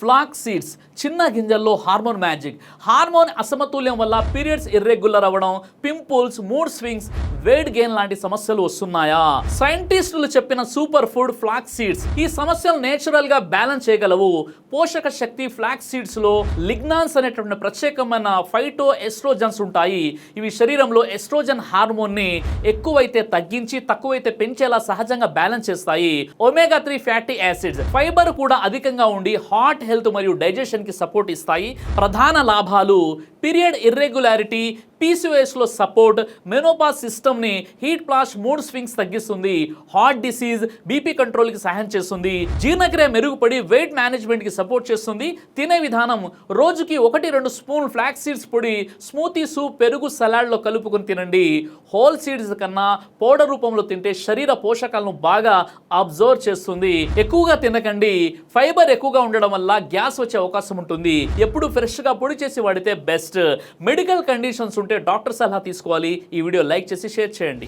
Flax seeds చిన్న గింజల్లో hormone magic. Hormone అసమతుల్యం వల్ల పీరియడ్స్ ఇర్రెగ్యులర్ అవ్వడం, pimples, mood swings, weight gain లాంటి సమస్యలు వస్తున్నాయా? సైంటిస్టులు చెప్పిన సూపర్ ఫుడ్ ఫ్లాక్స్ సీడ్స్ ఈ సమస్యలు నేచురల్ గా బ్యాలెన్స్ చేయగలవు. పోషక శక్తి ఫ్లాక్స్ సీడ్స్ లో లిగ్నాన్స్ అనేటువంటి ప్రత్యేకమైన ఫైటో ఎస్ట్రోజన్స్ ఉంటాయి. ఇవి శరీరంలో ఎస్ట్రోజన్ హార్మోన్ ని ఎక్కువైతే తగ్గించి తక్కువైతే పెంచేలా సహజంగా బ్యాలెన్స్ చేస్తాయి. ఒమేగా 3 ఫ్యాటీ యాసిడ్స్, ఫైబర్ కూడా అధికంగా ఉండి హార్ట్ హెల్త్ మరియు డైజెషన్ కి సపోర్ట్ ఇస్తాయి. ప్రధాన లాభాలు: పీరియడ్ ఇర్రెగ్యులారిటీ, PCOS లో సపోర్ట్, మెనోపాజ్ సిస్టమ్ ని హీట్ ఫ్లాష్, మూడ్ స్వింగ్స్ తగ్గిస్తుంది, హార్ట్ డిసీజ్, బీపీ కంట్రోల్ కి సహాయం చేస్తుంది, జీర్ణక్రియ మెరుగుపడి వెయిట్ మేనేజ్మెంట్ కి సపోర్ట్ చేస్తుంది. తినే విధానం: రోజుకి 1-2 స్పూన్ ఫ్లాక్స్ సీడ్స్ పొడి స్మూతీ, సూప్, పెరుగు, సలాడ్ లో కలుపుకొని తినండి. హోల్ సీడ్స్ కన్నా పౌడర్ రూపంలో తింటే శరీర పోషకాలను బాగా అబ్జర్వ్ చేస్తుంది. ఎక్కువగా తినకండి. ఫైబర్ ఎక్కువగా ఉండడం వల్ల గ్యాస్ వచ్చే అవకాశం ఉంటుంది. ఎప్పుడు ఫ్రెష్ గా పొడి చేసి వాడితే బెస్ట్. మెడికల్ కండిషన్స్ ఉంటే డాక్టర్ సలహా తీసుకోవాలి. ఈ వీడియో లైక్ చేసి షేర్ చేయండి.